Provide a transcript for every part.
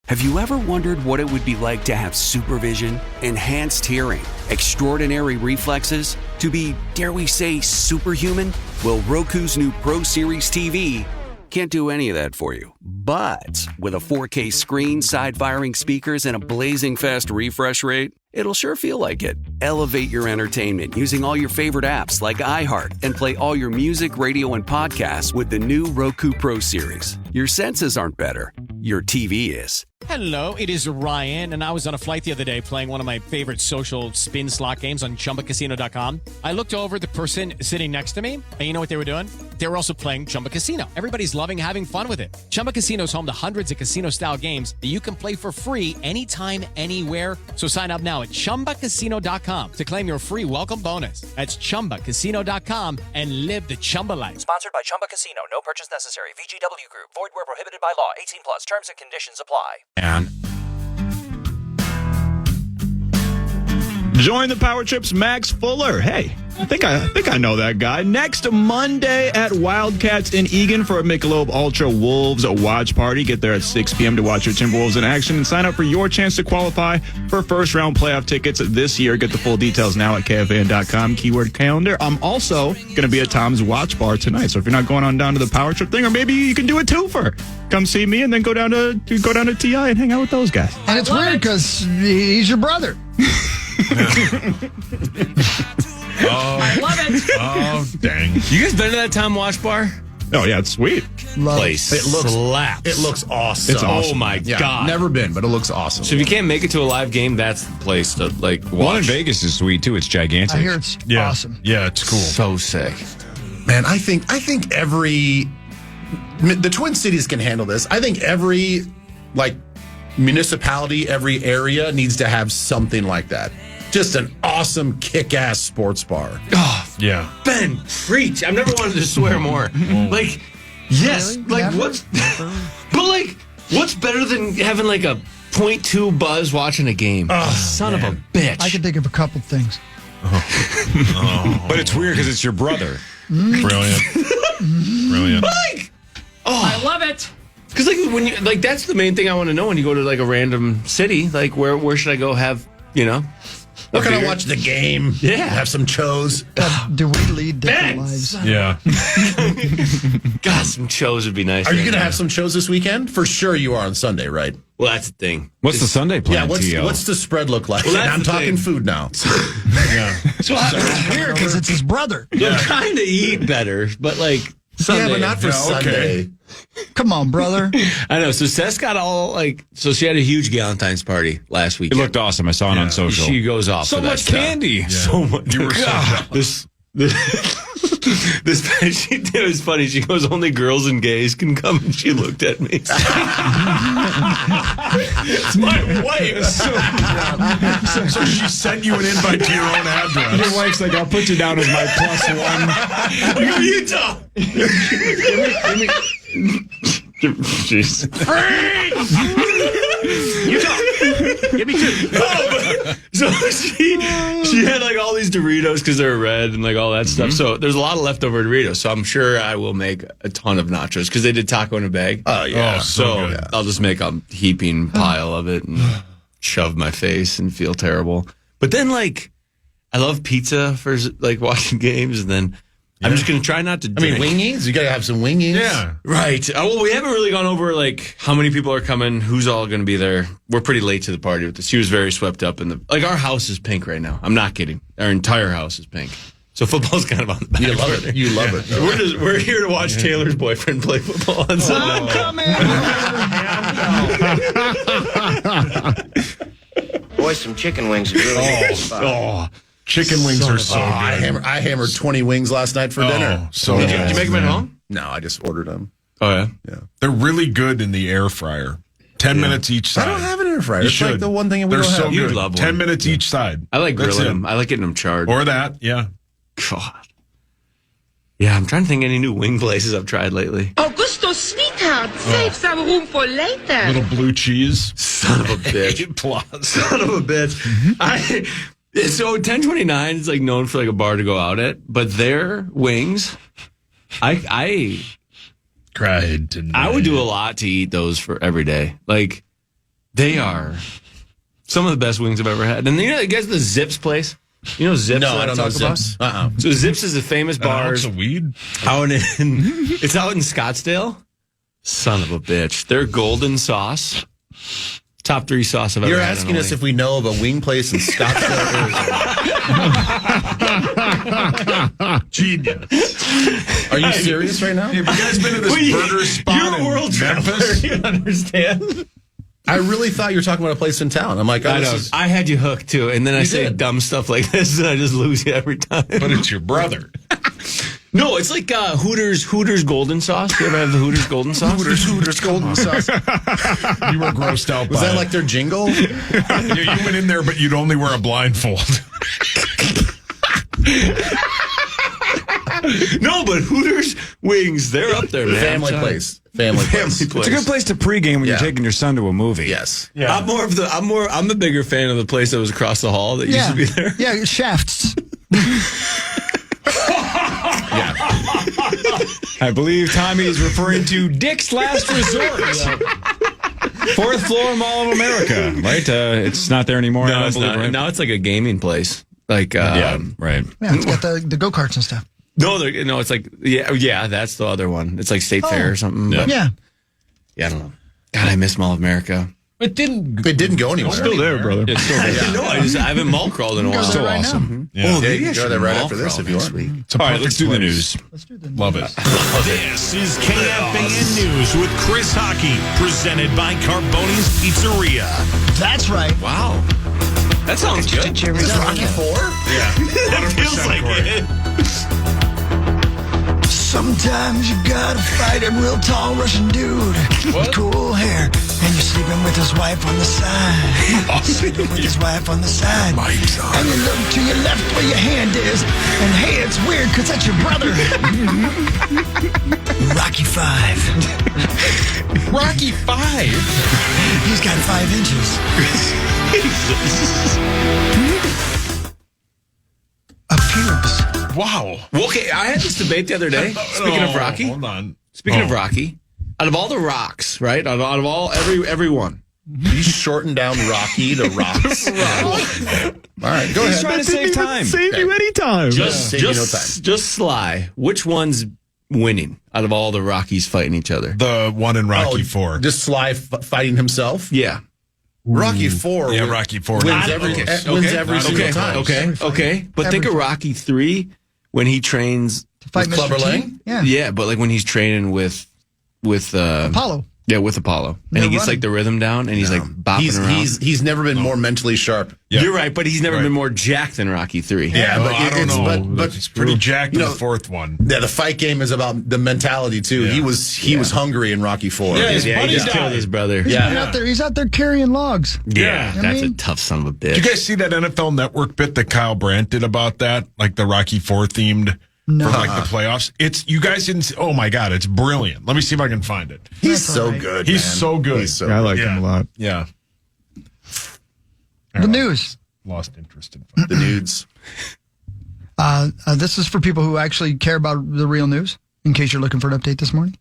Have you ever wondered what it would be like to have supervision, enhanced hearing, extraordinary reflexes, to be, dare we say, superhuman? Well, Roku's new Pro Series TV can't do any of that for you. But with a 4K screen, side-firing speakers, and a blazing fast refresh rate, it'll sure feel like it. Elevate your entertainment using all your favorite apps like iHeart and play all your music, radio, and podcasts with the new Roku Pro Series. Your senses aren't better. Your TV is. Hello, it is Ryan, and I was on a flight the other day playing one of my favorite social spin slot games on ChumbaCasino.com. I looked over at the person sitting next to me, and you know what they were doing? They were also playing Chumba Casino. Everybody's loving having fun with it. Chumba Casino is home to hundreds of casino-style games that you can play for free anytime, anywhere. So sign up now at ChumbaCasino.com to claim your free welcome bonus. That's ChumbaCasino.com and live the Chumba life. Sponsored by Chumba Casino. No purchase necessary. VGW Group. Void where prohibited by law. 18 plus. Terms and conditions apply. And join the Power Trip's Max Fuller. Hey, I think I know that guy. Next Monday at Wildcats in Eagan for a Michelob Ultra Wolves watch party. Get there at 6 p.m. to watch your Timberwolves in action and sign up for your chance to qualify for first-round playoff tickets this year. Get the full details now at KFAN.com, keyword calendar. I'm also going to be at Tom's Watch Bar tonight, so if you're not going on down to the Power Trip thing, or maybe you can do a twofer. Come see me and then go down to TI and hang out with those guys. And it's weird because he's your brother. I love it. Oh, dang. You guys been to that Tom Watch Bar? Oh, yeah, it's sweet. Place. It looks slaps. It looks awesome. It's awesome. Oh, my God. Never been, but it looks awesome. So if you can't make it to a live game, that's the place to, watch. One in Vegas is sweet, too. It's gigantic. I hear it's awesome. Yeah, it's cool. So sick. Man, I think the Twin Cities can handle this. I think every, municipality, every area needs to have something like that. Just an awesome, kick-ass sports bar. Oh, yeah. Ben, preach. I've never wanted to swear more. Yes. Really? What's better than having a 0.2 buzz watching a game? Son of a bitch. I can think of a couple things. But it's weird because it's your brother. Brilliant. I love it. Because when you that's the main thing I want to know when you go to a random city. Where should I go have We're going to watch the game. Yeah. Have some chos. Do we lead different lives? Yeah. God, some shows would be nice. Are you going to have some shows this weekend? For sure you are on Sunday, right? Well, that's the thing. What's the Sunday plan? Yeah, what's the spread look like? Well, I'm talking food now. Yeah. So it's weird because it's his brother. I'm trying to eat better, but Sunday. Yeah, but not for Sunday. Come on, brother. I know. So Seth got all so she had a huge Valentine's party last week. It looked awesome. I saw it on social. She goes off. So for that much stuff. candy. Yeah. So much. You were so jealous. It was funny. She goes, only girls and gays can come, and she looked at me. It's my wife. So she sent you an invite to your own address. Your wife's like, I'll put you down as my +1. Go Utah. Jeez. Utah. Give me two. So she had all these Doritos because they're red and all that stuff. So there's a lot of leftover Doritos. So I'm sure I will make a ton of nachos because they did taco in a bag. Oh yeah. So I'll just make a heaping pile of it and shove my face and feel terrible. But then I love pizza for watching games, and then I'm just going to try not to drink. wingings? You got to have some wingings. Yeah. Right. Well, we haven't really gone over how many people are coming, who's all going to be there. We're pretty late to the party with this. She was very swept up in our house is pink right now. I'm not kidding. Our entire house is pink. So football's kind of on the back. You love it. You love it. We're here to watch Taylor's boyfriend play football on Sunday. I'm coming. Boy, some chicken wings are really good. Chicken wings are so good. I hammered 20 wings last night for dinner. So did you make them at home? No, I just ordered them. Oh, yeah? Yeah. They're really good in the air fryer. 10 minutes each side. I don't have an air fryer. You It's should. the one thing we They're don't so have. good. You'd love one. 10 minutes each side. I like That's grilling it. them. I like getting them charred. Or that, yeah. God. Yeah, I'm trying to think of any new wing places I've tried lately. Augusto, sweetheart, save some room for later. Little blue cheese. Son of a bitch. Plus. Son of a bitch. So 1029 is known for a bar to go out at, but their wings, I cried tonight. I would do a lot to eat those for every day. They are some of the best wings I've ever had. And you guys, the Zips place? You know Zips? No, I don't know Zips. So Zips is a famous bar. It's a weed. It's out in Scottsdale. Son of a bitch. Their golden sauce. Top 3 sauce I've ever had. You're asking us if we know of a wing place in Scottsdale, Arizona. Genius. Are you serious right now? Have you guys been to this burger spot You're a in world traveler. Memphis? You understand? I really thought you were talking about a place in town. I'm like, I know. I had you hooked too, and then I say did. dumb stuff like this, and I just lose you every time. But it's your brother. No, it's like Hooters golden sauce. You ever have the Hooters golden sauce? Hooters golden sauce. You were grossed out Was by that it. like their jingle? You went in there, but you'd only wear a blindfold. No, but Hooters wings, they're up there, man. Family place. Family place. It's a good place to pregame when you're taking your son to a movie. Yes. Yeah. I'm the bigger fan of the place that was across the hall that used to be there. Yeah, Shafts. I believe Tommy is referring to Dick's Last Resort. 4th floor Mall of America, right? It's not there anymore. No, I it's believe, not. right? Now it's like a gaming place. Like, yeah, right. Yeah, it's got the go-karts and stuff. No, it's like, yeah, that's the other one. It's like State Fair or something. Yeah. But, yeah, I don't know. God, I miss Mall of America. It didn't go anywhere. It's still there, brother. It's still there. No, I haven't mall crawled in a while. Go there Still right awesome. Yeah. Oh, maybe you I can go should there right mall after this crawl if you next want. week. It's a All right, perfect let's do the place. news. Love it. This is KFAN News with Chris Hockey, presented by Carboni's Pizzeria. That's right. Wow. That sounds good. Is that Rocky 4? Yeah, It feels like it. Sometimes you gotta fight a real tall Russian dude with cool hair, and you're sleeping with his wife on the side. Sleeping with his wife on the side. And you look to your left where your hand is, and hey, it's weird because that's your brother. Rocky 5. Rocky 5? He's got 5 inches. A pubes. Wow. Well, okay, I had this debate the other day. Speaking of Rocky. Hold on. Speaking of Rocky, out of all the rocks, right? Out of all every one. You shortened down Rocky to Rocks. All right, go ahead. Trying to save time. Save you any time. Just Sly. Which one's winning out of all the Rockies fighting each other? The one in Rocky 4. Just Sly fighting himself? Yeah. Rocky 4. Yeah, Rocky 4. Wins every single time. Okay. But think of Rocky 3 when he trains To fight With Mr. Clubber T? Lang? Yeah. Yeah, but like when he's training with Apollo. Yeah, with Apollo. And They're he gets running. like the rhythm down and he's like bopping around. He's never been more mentally sharp. Yeah. You're right, but he's never been more jacked than Rocky 3. Yeah, Well, but I don't know. but It's pretty jacked in you the know, 4th one. Yeah, the fight game is about the mentality too. Yeah. He was hungry in Rocky 4. Yeah, his Yeah, he buddy just killed died. his brother. Yeah. He's out there carrying logs. Yeah, I that's a mean- tough son of a bitch. Did you guys see that NFL Network bit that Kyle Brandt did about that? Like the Rocky 4 themed No. for like the playoffs? You guys didn't see, oh my God, it's brilliant. Let me see if I can find it. He's That's so all right. good. He's man. so good. He's so Yeah, I like Yeah. him a lot. Yeah. The news. Lost interest in fun. the dudes. This is for people who actually care about the real news, in case you're looking for an update this morning.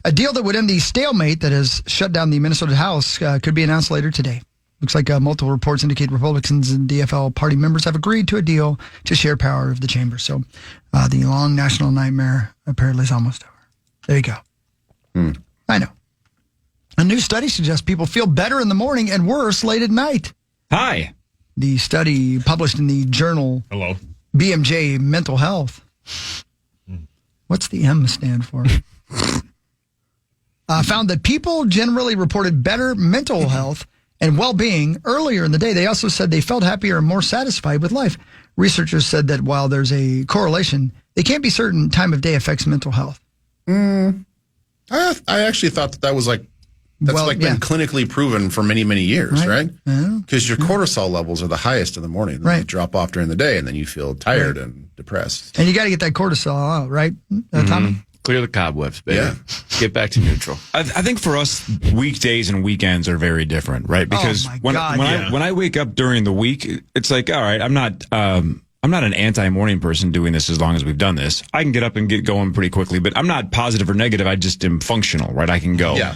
A deal that would end the stalemate that has shut down the Minnesota House could be announced later today. Looks like multiple reports indicate Republicans and DFL party members have agreed to a deal to share power of the chamber. So the long national nightmare apparently is almost over. There you go. I know. A new study suggests people feel better in the morning and worse late at night. Hi. The study published in the journal Hello. BMJ Mental Health. What's the M stand for? Found that people generally reported better mental health and well-being earlier in the day. They also said they felt happier and more satisfied with life. Researchers said that while there's a correlation, they can't be certain time of day affects mental health. I actually thought that was been clinically proven for many, many years, right? Because your cortisol levels are the highest in the morning. Then they drop off during the day, and then you feel tired and depressed. And you got to get that cortisol out, right, Tommy? Clear the cobwebs, baby. Yeah. Get back to neutral. I think for us, weekdays and weekends are very different, right? Because my when God, when I wake up during the week, it's like, all right, I'm not an anti-morning person doing this as long as we've done this. I can get up and get going pretty quickly, but I'm not positive or negative. I just am functional, right? I can go. Yeah.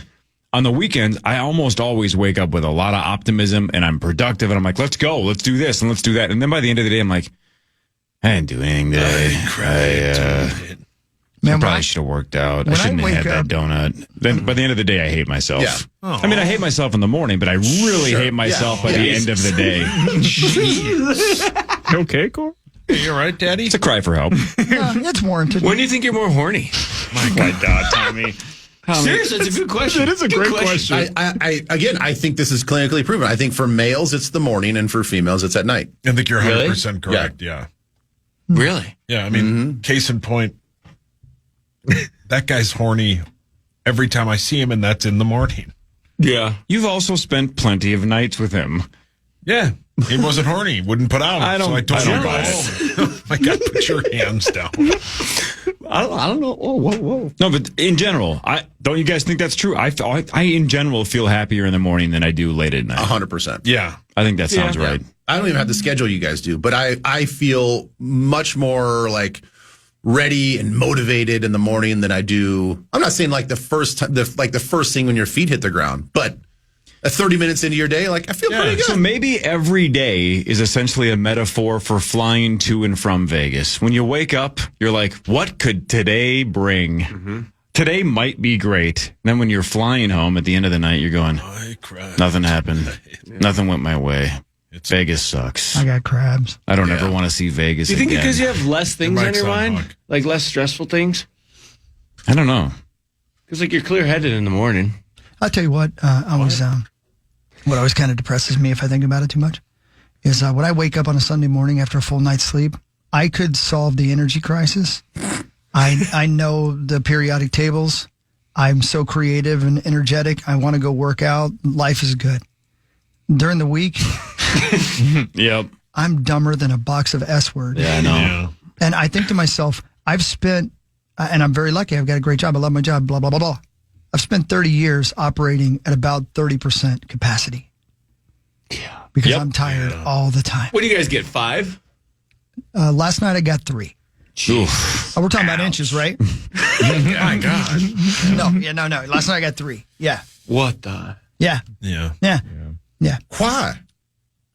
on the weekends, I almost always wake up with a lot of optimism and I'm productive and I'm like, let's go, let's do this and let's do that. And then by the end of the day, I'm like, I didn't do anything today. I probably should have worked out. I shouldn't have had that donut. Then by the end of the day, I hate myself. Yeah. I mean, I hate myself in the morning, but I really hate myself by the end of the day. You okay, Cor? You all right, Daddy? It's a cry for help. It's warranted. When do you think you're more horny? My God, Tommy. Seriously, it's a good question. It is a great question. I think this is clinically proven. I think for males, it's the morning, and for females, it's at night. I think you're 100% correct, yeah. Really? Yeah, I mean, case in point, that guy's horny every time I see him, and that's in the morning. Yeah. You've also spent plenty of nights with him. Yeah. He wasn't horny. Wouldn't put out. I don't buy it. My God, put your hands down. I don't know. Oh, whoa. No, but in general, don't you guys think that's true? I in general feel happier in the morning than I do late at night. 100%. Yeah. I think that sounds right. I don't even have the schedule you guys do, but I feel much more like ready and motivated in the morning than I do. I'm not saying like the first thing when your feet hit the ground, but 30 minutes into your day, like I feel pretty good. So maybe every day is essentially a metaphor for flying to and from Vegas. When you wake up, you're like, what could today bring? Mm-hmm. Today might be great. And then when you're flying home at the end of the night, you're going, nothing happened. Nothing went my way. Vegas sucks. I got crabs. I don't ever want to see Vegas again. Do you think again. because you have less things on your mind? Like less stressful things? I don't know. Because like you're clear-headed in the morning. I'll tell you what, what always kind of depresses me if I think about it too much is when I wake up on a Sunday morning after a full night's sleep, I could solve the energy crisis. I know the periodic tables. I'm so creative and energetic. I want to go work out. Life is good. During the week, yep, I'm dumber than a box of S words. Yeah, I know. Yeah. And I think to myself, I've spent, and I'm very lucky. I've got a great job. I love my job. Blah blah blah blah. I've spent 30 years operating at about 30% capacity. Yeah, because I'm tired all the time. What do you guys get? 5? Last night I got 3. Oof. We're talking about inches, right? My God. No. Last night I got 3. Yeah. What the? Yeah. Why?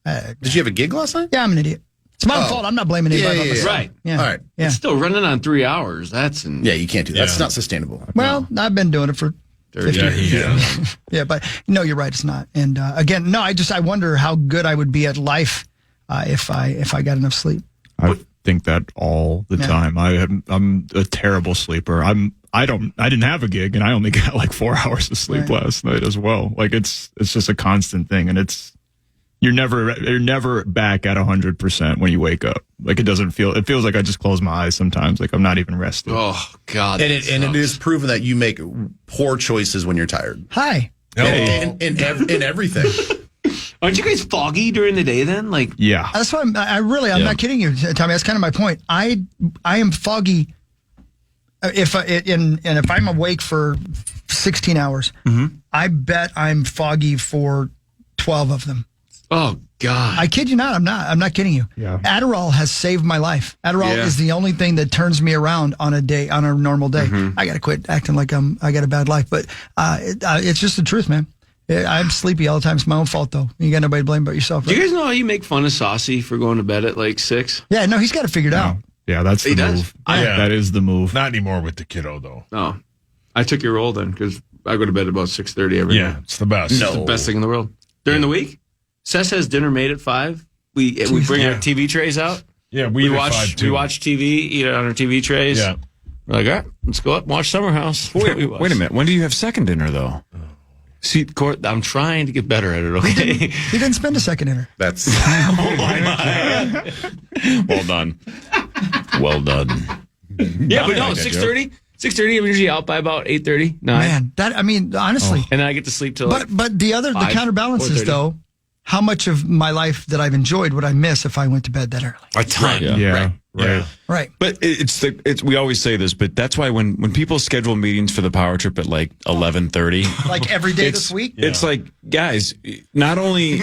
Did you have a gig last night? Yeah, I'm an idiot. It's my own fault. I'm not blaming anybody but myself. Right. Yeah. All right. Yeah. It's still running on 3 hours. You can't do that. That's not sustainable. Well, I've been doing it for 50 years. Yeah, but no, you're right. It's not. And again, no, I wonder how good I would be at life if I got enough sleep. I think that all the time. I'm a terrible sleeper. I didn't have a gig and I only got like 4 hours of sleep last night as well. Like it's just a constant thing, and you're never back at 100% when you wake up. Like it feels like I just close my eyes sometimes. Like I'm not even rested. Oh God. And it is proven that you make poor choices when you're tired. Hi. In everything. Aren't you guys foggy during the day then? Like, yeah. That's why I'm not kidding you, Tommy. That's kind of my point. I am foggy if I'm awake for 16 hours. Mm-hmm. I bet I'm foggy for 12 of them. Oh God. I kid you not. I'm not kidding you. Yeah. Adderall has saved my life. Adderall is the only thing that turns me around on a normal day. Mm-hmm. I got to quit acting like I got a bad life, but it's just the truth, man. I'm sleepy all the time. It's my own fault, though. You got nobody to blame but yourself. Right? Do you guys know how you make fun of Saucy for going to bed at like 6? Yeah, no, he's got it figured out. Yeah, that's the move. That is the move. Not anymore with the kiddo, though. No. I took your role then because I go to bed about 6:30 every night. Yeah, it's the best. It's the best thing in the world. During the week, Seth has dinner made at 5. We bring our TV trays out. Yeah, we watch TV, eat it on our TV trays. Yeah. We're like, all right, let's go up and watch Summer House. Wait a minute. When do you have second dinner, though? See, Court, I'm trying to get better at it, okay? He didn't spend a second dinner. That's... Oh, my God. Well done. Well done. Yeah, but no, 6:30. 6:30, I'm usually out by about 8:30, 9. Man, honestly. And then I get to sleep till But the counterbalance is, though, how much of my life that I've enjoyed would I miss if I went to bed that early? A ton. Right. But we always say this, but that's why when people schedule meetings for the power trip at like 11:30, like every day this week, it's like, guys, not only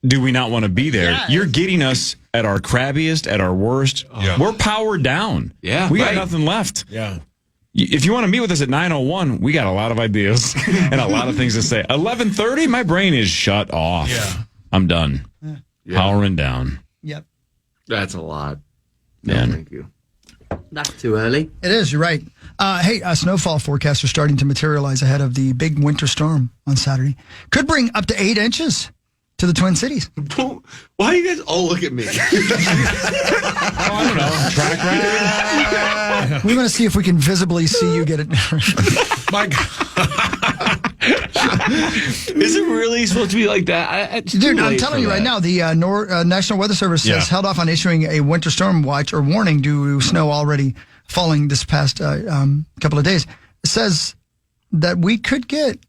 do we not want to be there, you're getting us at our crabbiest, at our worst. We're powered down. Yeah, we got nothing left. Yeah. If you want to meet with us at 9:01, we got a lot of ideas and a lot of things to say. 11:30, my brain is shut off. Yeah. I'm done. Yeah. Powering down. Yep. That's a lot. No, thank you. That's too early. It is. You're right. Hey, snowfall forecasts are starting to materialize ahead of the big winter storm on Saturday. Could bring up to 8 inches to the Twin Cities. Why do you guys all look at me? I don't know. Track record. We want to see if we can visibly see you get it. My God. Is it really supposed to be like that? Dude, I'm telling you right now, the National Weather Service has held off on issuing a winter storm watch or warning due to snow already falling this past couple of days. It says that we could get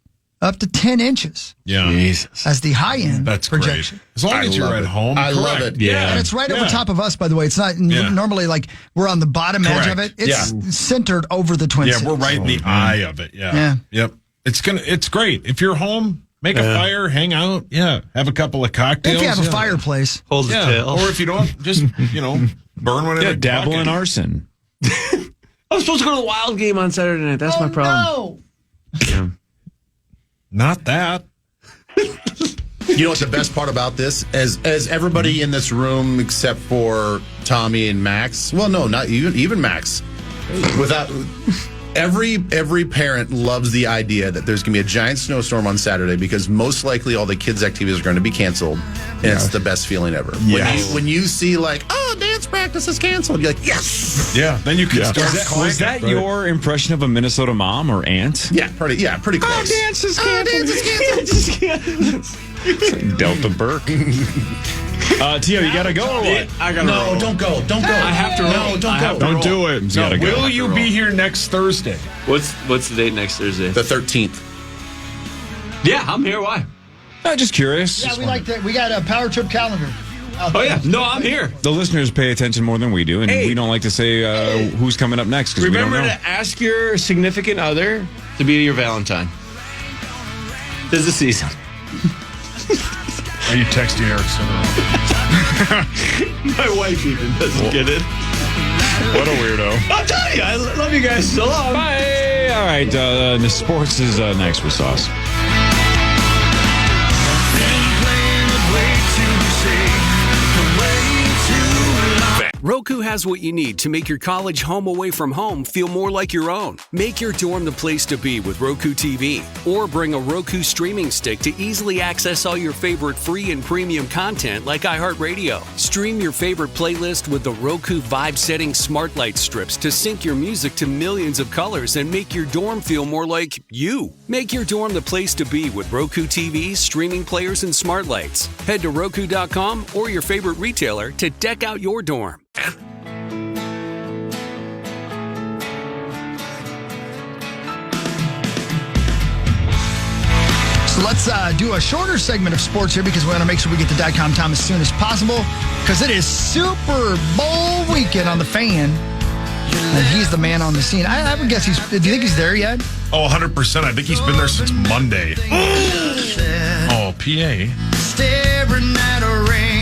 up to 10 inches. Yeah. Jesus. As the high end That's projection. great. As long as you're at home. I love it. Yeah. And it's right over top of us, by the way. It's not normally like we're on the bottom edge of it. It's centered over the Twin Cities. Yeah, we're right in the eye of it. Yeah. Yep. It's great. If you're home, make a fire, hang out. Yeah. Have a couple of cocktails. If you have a fireplace. Hold the tail. Or if you don't, just, burn one in the dabble bucket. in arson. I'm supposed to go to the Wild game on Saturday night. That's my problem. No. Not that. You know what the best part about this? As everybody in this room except for Tommy and Max. Well, no, not even Max. Without every parent loves the idea that there's going to be a giant snowstorm on Saturday because most likely all the kids' activities are going to be canceled, and it's the best feeling ever. Yes. When you see dance practice is canceled, you're like, yes. Yeah. Then you can start. Was that your impression of a Minnesota mom or aunt? Yeah, pretty close. Dance is canceled. Delta Burke. Tio, you gotta go or what? I gotta roll. Don't go. I have to roll. No, don't go. Don't do it. No, will you be here next Thursday? What's the date next Thursday? The 13th. Yeah, I'm here. Why? Just curious. Yeah, we got a power trip calendar. Oh, yeah. No, I'm here. The listeners pay attention more than we do, and we don't like to say who's coming up next because we don't know. Remember to ask your significant other to be your Valentine. This is the season. Are you texting Eric Simmer? My wife even doesn't get it. What a weirdo. I'll tell you. I love you guys so long. Bye. All right. The sports is next with Sauce. Roku has what you need to make your college home away from home feel more like your own. Make your dorm the place to be with Roku TV, or bring a Roku streaming stick to easily access all your favorite free and premium content like iHeartRadio. Stream your favorite playlist with the Roku Vibe Setting Smart Light strips to sync your music to millions of colors and make your dorm feel more like you. Make your dorm the place to be with Roku TVs, streaming players, and smart lights. Head to Roku.com or your favorite retailer to deck out your dorm. So let's do a shorter segment of sports here because we want to make sure we get to .com Tom as soon as possible because it is Super Bowl weekend on the Fan. And he's the man on the scene. I would guess do you think he's there yet? Oh, 100%. I think he's been there since Monday. Oh, PA.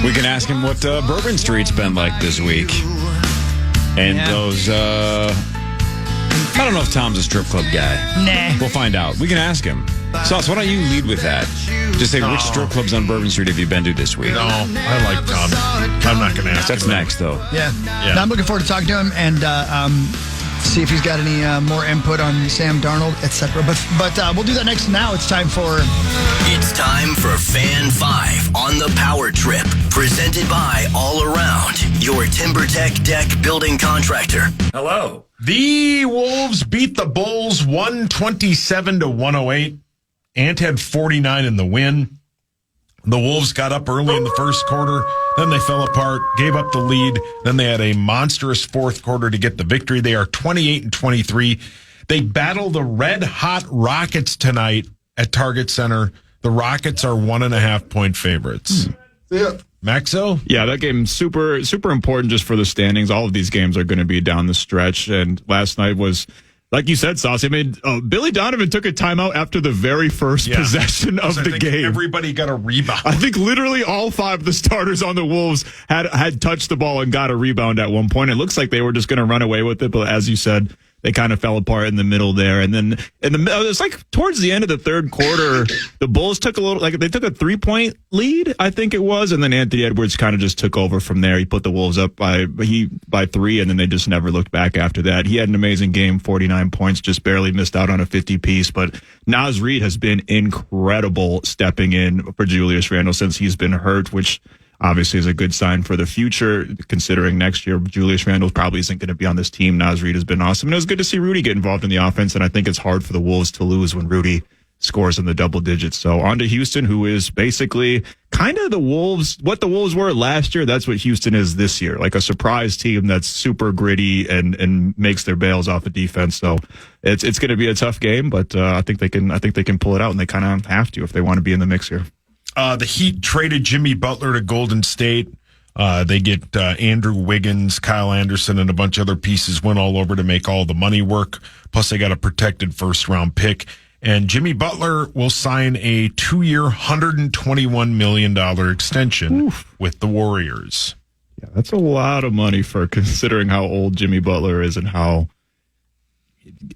We can ask him what Bourbon Street's been like this week. And those, I don't know if Tom's a strip club guy. Nah. We'll find out. We can ask him. Sauce, why don't you lead with that? Just say, which strip clubs on Bourbon Street have you been to this week? No, I like Tom. I'm not going to ask That's him. next, though. Yeah. Now I'm looking forward to talking to him and see if he's got any more input on Sam Darnold, etc. But we'll do that next. Now it's time for... It's time for Fan 5 on the Power Trip, presented by All Around, your TimberTech deck building contractor. Hello. The Wolves beat the Bulls 127-108. Ant had 49 in the win. The Wolves got up early in the first quarter. Then they fell apart, gave up the lead. Then they had a monstrous fourth quarter to get the victory. They are 28-23. They battle the red-hot Rockets tonight at Target Center. The Rockets are 1.5-point favorites. Yeah. Maxo? Yeah, that game's super important just for the standings. All of these games are going to be down the stretch. And last night was, like you said, Sauce, I mean, Billy Donovan took a timeout after the very first possession of the game. Everybody got a rebound. I think literally all 5 of the starters on the Wolves had touched the ball and got a rebound at one point. It looks like they were just going to run away with it. But as you said, they kind of fell apart in the middle there. And then it was like towards the end of the third quarter, the Bulls took a 3-point lead, I think it was. And then Anthony Edwards kind of just took over from there. He put the Wolves up by 3, and then they just never looked back after that. He had an amazing game, 49 points, just barely missed out on a 50-piece. But Naz Reid has been incredible stepping in for Julius Randle since he's been hurt, which obviously is a good sign for the future, considering next year Julius Randle probably isn't going to be on this team. Naz Reid has been awesome. And it was good to see Rudy get involved in the offense, and I think it's hard for the Wolves to lose when Rudy scores in the double digits. So on to Houston, who is basically kind of the Wolves, what the Wolves were last year. That's what Houston is this year, like a surprise team that's super gritty and makes their bails off of defense. So it's going to be a tough game, but I think they can pull it out, and they kind of have to if they want to be in the mix here. The Heat traded Jimmy Butler to Golden State. They get Andrew Wiggins, Kyle Anderson, and a bunch of other pieces went all over to make all the money work. Plus, they got a protected first-round pick. And Jimmy Butler will sign a 2-year, $121 million extension with the Warriors. Yeah, that's a lot of money for considering how old Jimmy Butler is and how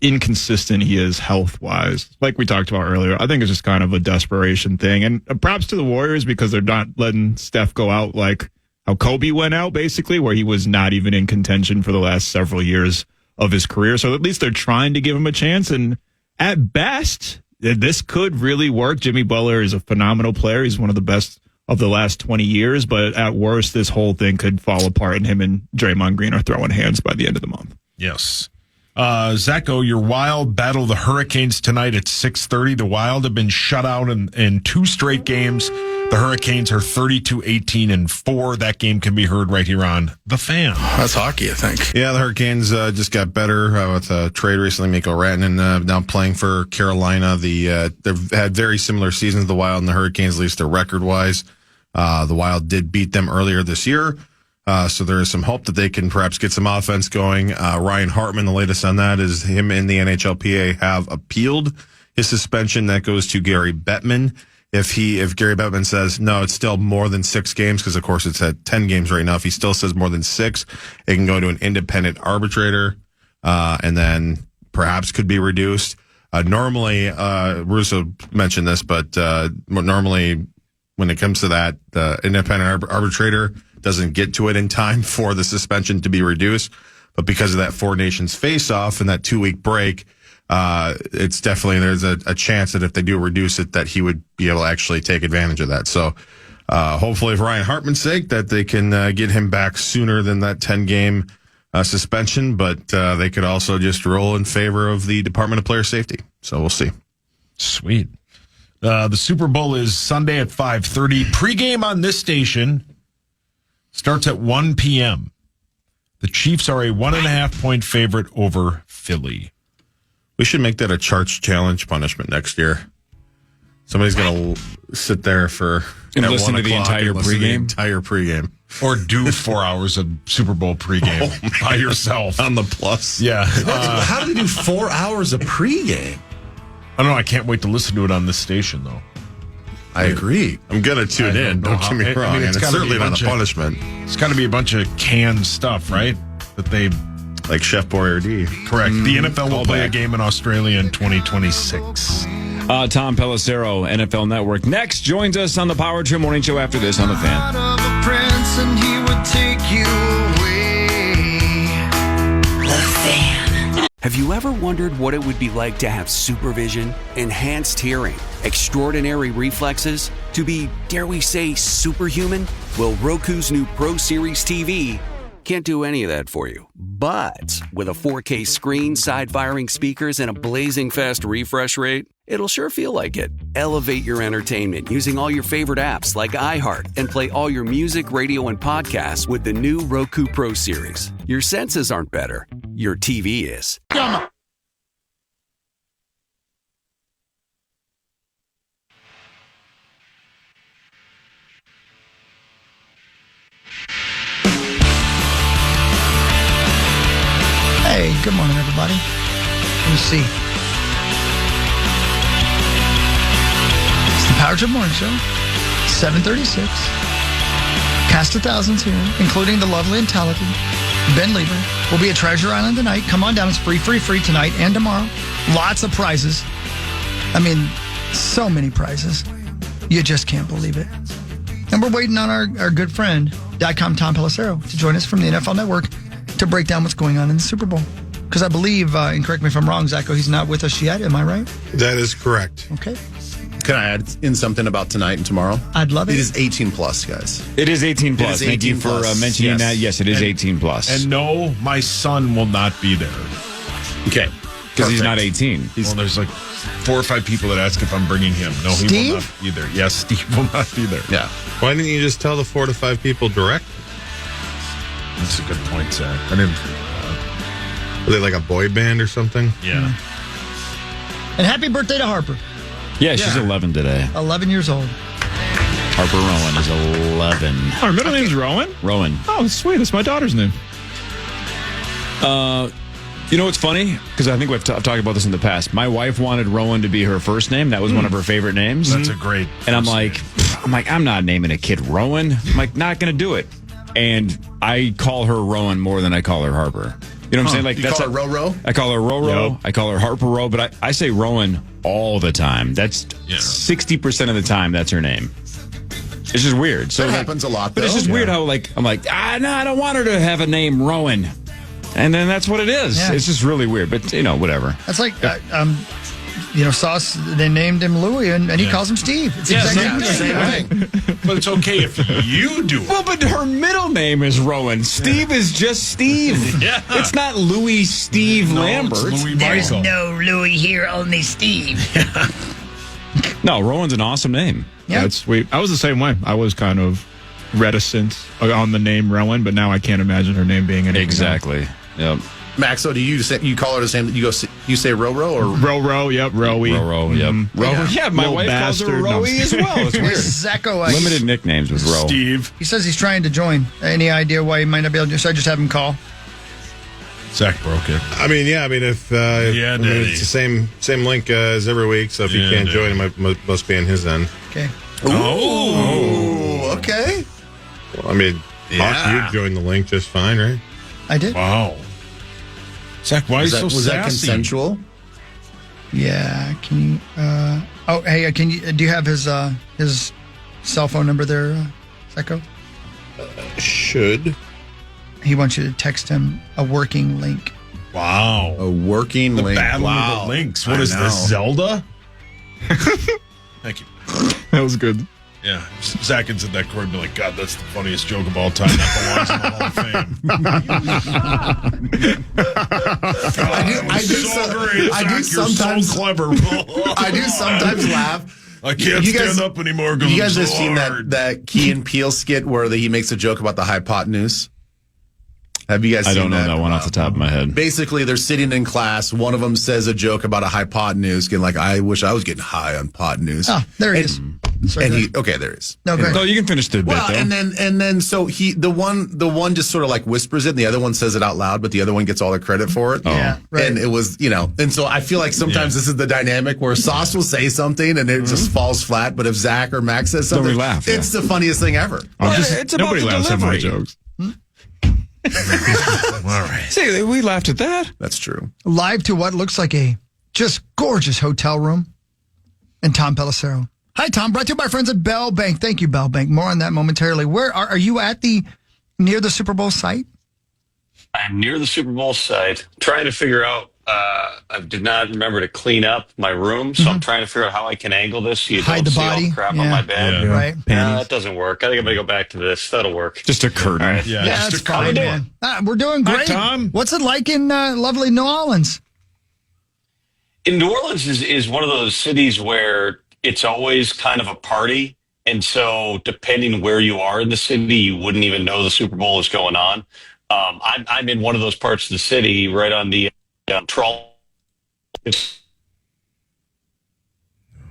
inconsistent he is health-wise. Like we talked about earlier, I think it's just kind of a desperation thing. And props to the Warriors because they're not letting Steph go out like how Kobe went out, basically, where he was not even in contention for the last several years of his career. So at least they're trying to give him a chance. And at best, this could really work. Jimmy Butler is a phenomenal player. He's one of the best of the last 20 years. But at worst, this whole thing could fall apart and him and Draymond Green are throwing hands by the end of the month. Yes. Zacho, your Wild battle the Hurricanes tonight at 6:30. The Wild have been shut out in 2 straight games. The Hurricanes are 32-18-4. That game can be heard right here on The Fan. That's hockey, I think. Yeah, the Hurricanes just got better with a trade recently. Mikko Rantanen now playing for Carolina. They've had very similar seasons, the Wild and the Hurricanes, at least their record-wise. The Wild did beat them earlier this year. So there is some hope that they can perhaps get some offense going. Ryan Hartman, the latest on that is him and the NHLPA have appealed his suspension. That goes to Gary Bettman. If Gary Bettman says, no, it's still more than 6 games, because of course it's at 10 games right now. If he still says more than 6, it can go to an independent arbitrator, and then perhaps could be reduced. Normally, Russo mentioned this, but normally when it comes to that, the independent arbitrator doesn't get to it in time for the suspension to be reduced. But because of that 4 Nations face-off and that 2-week break, it's definitely, there's a chance that if they do reduce it, that he would be able to actually take advantage of that. So hopefully for Ryan Hartman's sake, that they can get him back sooner than that 10-game suspension. But they could also just roll in favor of the Department of Player Safety. So we'll see. Sweet. The Super Bowl is Sunday at 5:30. Pre-game on this station starts at 1 p.m. The Chiefs are a 1.5-point favorite over Philly. We should make that a charts challenge punishment next year. Somebody's going to sit there for and listen to the entire pregame. Or do 4 hours of Super Bowl pregame by yourself. On the plus. Yeah. How do they do 4 hours of pregame? I don't know. I can't wait to listen to it on this station, though. I agree. I'm going to tune in. Don't get me wrong. It's certainly not a punishment. It's got to be a bunch of canned stuff, right? That they... Like Chef Boyardee. Correct. The NFL will play a game in Australia in 2026. Tom Pelissero, NFL Network. Next, joins us on the Power Trip Morning Show after this on The Fan. Have you ever wondered what it would be like to have supervision, enhanced hearing, extraordinary reflexes, to be, dare we say, superhuman? Well, Roku's new Pro Series TV can't do any of that for you. But with a 4K screen, side-firing speakers, and a blazing fast refresh rate, it'll sure feel like it. Elevate your entertainment using all your favorite apps like iHeart and play all your music, radio, and podcasts with the new Roku Pro Series. Your senses aren't better. Your TV is. Hey, good morning, everybody. Let me see. It's the Power Trip Morning Show, 7:36. Cast of thousands here, including the lovely and talented Ben Lieber will be at Treasure Island tonight. Come on down. It's free tonight and tomorrow. Lots of prizes. I mean, so many prizes. You just can't believe it. And we're waiting on our good friend, .com Tom Pelissero, to join us from the NFL Network to break down what's going on in the Super Bowl. Because I believe, and correct me if I'm wrong, Zacho, he's not with us yet. Am I right? That is correct. Okay. Can I add in something about tonight and tomorrow? I'd love it. It is 18 plus, guys. It is 18 plus. Thank you for mentioning that. Yes, it is 18 plus. And no, my son will not be there. Okay. Because he's not 18. Well, there's like 4 or 5 people that ask if I'm bringing him. No, he will not be there. Yes, Steve will not be there. Yeah. Why didn't you just tell the 4 to 5 people direct? That's a good point, Zach. I didn't. Were they like a boy band or something? Yeah. And happy birthday to Harper. Yeah, she's 11 today. 11 years old. Harper Rowan is 11. Oh, her middle name's Rowan? Rowan. Oh, sweet. That's my daughter's name. You know what's funny? Because I think I've talked about this in the past. My wife wanted Rowan to be her first name. That was one of her favorite names. That's a great. And I'm like, I'm not naming a kid Rowan. I'm like, not going to do it. And I call her Rowan more than I call her Harper. You know what I'm saying? Like, you call her Ro-Ro? I call her Ro-Ro. Yep. I call her Harper Ro. But I say Rowan all the time. That's 60% of the time. That's her name. It's just weird. So that happens a lot, though. But it's just weird how I'm like, no, I don't want her to have a name Rowan. And then that's what it is. Yeah. It's just really weird. But, whatever. That's like, Sauce, they named him Louie, and he calls him Steve. It's exactly the same thing. But it's okay if you do it. Well, but her middle name is Rowan. Steve is just Steve. Yeah. It's not Louis Steve Lambert. It's Louis There's Michael. no Louis here, only Steve. No, Rowan's an awesome name. Yeah. That's sweet. I was the same way. I was kind of reticent on the name Rowan, but now I can't imagine her name being anything Exactly. Yep. Maxo, do you call her the same? You say Ro-Ro or Ro-Ro? Yep, Rowie. Ro-Ro, yep. Ro-Ro. Yeah, my Little wife calls her bastard. No, I'm Rowie as well. It's weird. Zacho, Limited nicknames with Ro. Steve. he says he's trying to join. Any idea why he might not be able to? So I just have him call. Zach broke it. I mean, if it's the same link as every week, so if you can't join, it must be on his end. Okay. Oh, okay. Well, I mean, Hawk, you joined the link just fine, right? I did. Wow. Zach, why are you so Was that sassy? consensual? Yeah. Can you? Can you? Do you have his cell phone number there, Zacho? Should. He wants you to text him a working link. Wow. A working The link. battle Wow. of the links. What is this, Zelda? Thank you. That was good. Yeah. Zach had said that Corey would be like, God, that's the funniest joke of all time. That belongs in the Hall of Fame. I do sometimes so clever. I do sometimes laugh. I can't stand up anymore. You guys have so seen hard. that Key and Peele skit where he makes a joke about the hypotenuse? Have you guys I seen don't know that one off the top of my head. Basically, they're sitting in class. One of them says a joke about a hypotenuse, getting like, I wish I was getting high on hypotenuse. Oh, there he is. Sorry, And there is. No, go ahead. No, you can finish the bit, Well, though. and then so the one just sort of like whispers it, and the other one says it out loud, but the other one gets all the credit for it. Yeah, right. And it was, and so I feel like sometimes this is the dynamic where Sauce will say something and it just falls flat, but if Zach or Max says something, we laugh, it's the funniest thing ever. It's about Nobody the laughs at my delivery. jokes. All right. See, we laughed at that. That's true. Live to what looks like a just gorgeous hotel room. And Tom Pelissero. Hi, Tom. Brought to you by our friends at Bell Bank. Thank you, Bell Bank. More on that momentarily. Where are you at near the Super Bowl site? I'm near the Super Bowl site, trying to figure out. I did not remember to clean up my room, so I'm trying to figure out how I can angle this so you Hide don't the see all body. the crap on my bed. Yeah. Right. That doesn't work. I think I'm going to go back to this. That'll work. Just a curtain. All right. Yeah, Yeah, just that's a card. fine, man. We're doing great. Tom. What's it like in lovely New Orleans? In New Orleans is one of those cities where it's always kind of a party. And so depending where you are in the city, you wouldn't even know the Super Bowl is going on. I'm in one of those parts of the city right on the troll. It's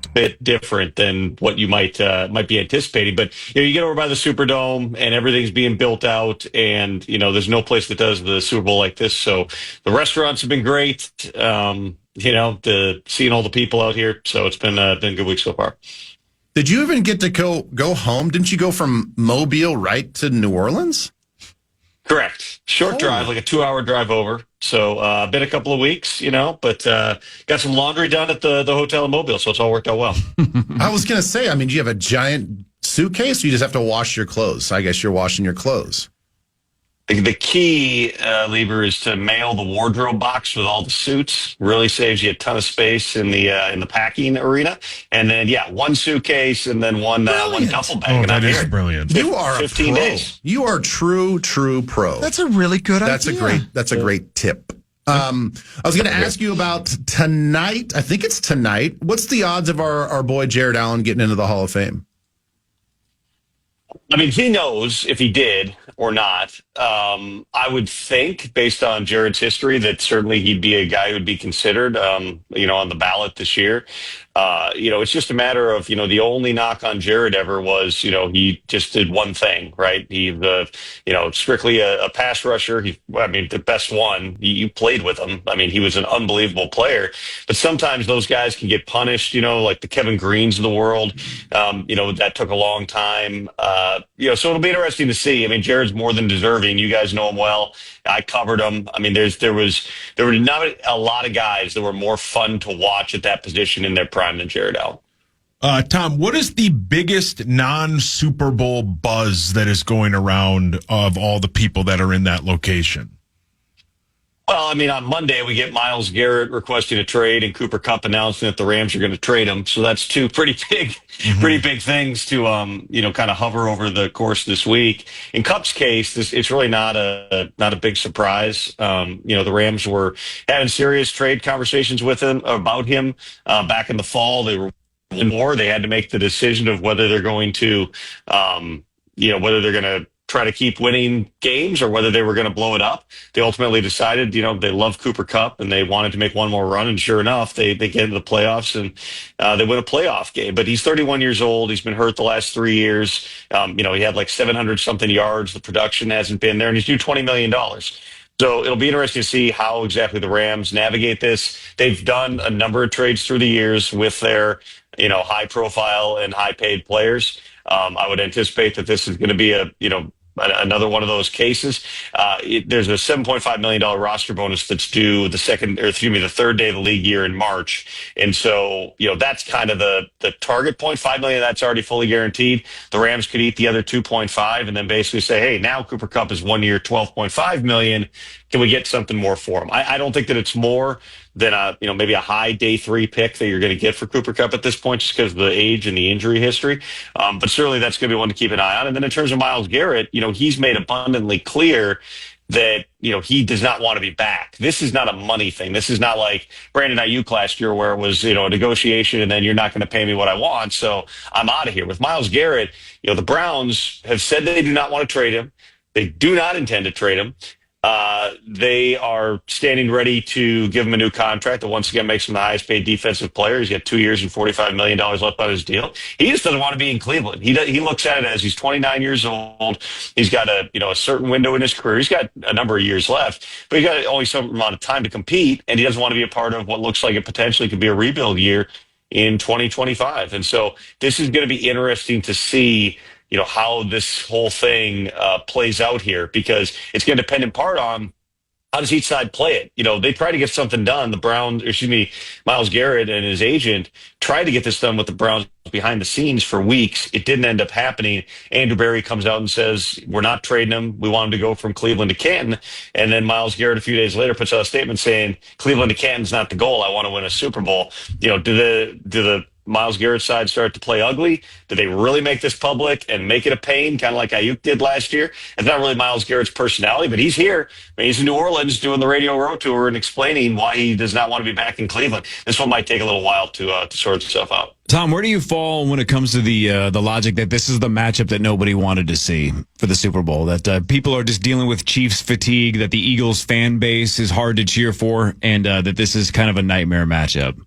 a bit different than what you might be anticipating. But you get over by the Superdome and everything's being built out, and there's no place that does the Super Bowl like this. So the restaurants have been great. Seeing all the people out here. So it's been a good week so far. Did you even get to go home? Didn't you go from Mobile right to New Orleans? Correct. Short drive, like a 2-hour drive over. So been a couple of weeks, but got some laundry done at the hotel in Mobile, so it's all worked out well. I was going to say, do you have a giant suitcase or you just have to wash your clothes? I guess you're washing your clothes. The key, Lieber, is to mail the wardrobe box with all the suits. Really saves you a ton of space in the packing arena. And then, one suitcase and then one duffel bag. Oh, that is brilliant. You are 15 a pro. days. You are true pro. That's a really good idea. That's a great tip. I was going to ask you about tonight. I think it's tonight. What's the odds of our boy Jared Allen getting into the Hall of Fame? He knows if he did or not. I would think, based on Jared's history, that certainly he'd be a guy who would be considered, on the ballot this year. It's just a matter of, the only knock on Jared ever was, he just did one thing, right? He's, strictly a pass rusher. The best one. You played with him. He was an unbelievable player. But sometimes those guys can get punished, like the Kevin Greens of the world. That took a long time. So it'll be interesting to see. Jared's more than deserving. You guys know him well. I covered him. There were not a lot of guys that were more fun to watch at that position in their prime than Jared Allen. Tom, what is the biggest non-Super Bowl buzz that is going around of all the people that are in that location? Well, on Monday, we get Myles Garrett requesting a trade and Cooper Kupp announcing that the Rams are going to trade him. So that's two pretty big things to, kind of hover over the course of this week. In Kupp's case, it's really not a big surprise. The Rams were having serious trade conversations about him back in the fall. They were more. They had to make the decision of whether they're going to, try to keep winning games or whether they were going to blow it up. They ultimately decided, they love Cooper Kupp and they wanted to make one more run. And sure enough, they get into the playoffs and they win a playoff game. But he's 31 years old. He's been hurt the last 3 years. He had like 700 something yards. The production hasn't been there and he's due $20 million. So it'll be interesting to see how exactly the Rams navigate this. They've done a number of trades through the years with their, high profile and high paid players. I would anticipate that this is going to be another one of those cases. There's a $7.5 million roster bonus that's due the third day of the league year in March. And so, that's kind of the target point. $5 million, that's already fully guaranteed. The Rams could eat the other 2.5 and then basically say, hey, now Cooper Kupp is 1 year, $12.5 million. Can we get something more for him? I don't think that it's more than maybe a high day 3 pick that you're going to get for Cooper Kupp at this point, just because of the age and the injury history. But certainly that's going to be one to keep an eye on. And then in terms of Myles Garrett, he's made abundantly clear that, he does not want to be back. This is not a money thing. This is not like Brandon Ayuk last year where it was, a negotiation and then you're not going to pay me what I want. So I'm out of here. With Myles Garrett, the Browns have said they do not want to trade him. They do not intend to trade him. They are standing ready to give him a new contract that once again makes him the highest paid defensive player. He's got 2 years and $45 million left on his deal. He just doesn't want to be in Cleveland. He looks at it as he's 29 years old. He's got a certain window in his career. He's got a number of years left, but he's got only some amount of time to compete, and he doesn't want to be a part of what looks like it potentially could be a rebuild year in 2025. And so this is going to be interesting to see how this whole thing plays out here, because it's going to depend in part on how does each side play it. They try to get something done. Myles Garrett and his agent tried to get this done with the Browns behind the scenes for weeks. It didn't end up happening. Andrew Berry comes out and says, we're not trading him. We want him to go from Cleveland to Canton. And then Myles Garrett a few days later puts out a statement saying, Cleveland to Canton's not the goal. I want to win a Super Bowl. Do the Myles Garrett side start to play ugly? Do they really make this public and make it a pain, kind of like Ayuk did last year? It's not really Myles Garrett's personality, but he's here. He's in New Orleans doing the Radio Row Tour and explaining why he does not want to be back in Cleveland. This one might take a little while to sort itself out. Tom, where do you fall when it comes to the logic that this is the matchup that nobody wanted to see for the Super Bowl? That people are just dealing with Chiefs fatigue, that the Eagles fan base is hard to cheer for, and that this is kind of a nightmare matchup?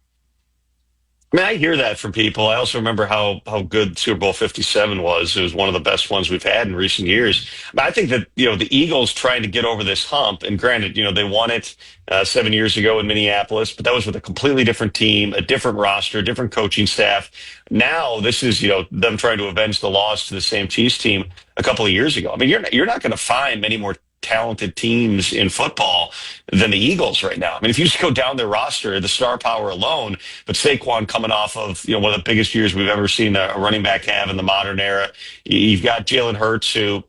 I hear that from people. I also remember how good Super Bowl 57 was. It was one of the best ones we've had in recent years. I think that, the Eagles trying to get over this hump, and granted, they won it 7 years ago in Minneapolis, but that was with a completely different team, a different roster, different coaching staff. Now this is, them trying to avenge the loss to the same Chiefs team a couple of years ago. You're not going to find many more talented teams in football than the Eagles right now. I mean, if you just go down their roster, the star power alone, but Saquon coming off of, one of the biggest years we've ever seen a running back have in the modern era. You've got Jalen Hurts who,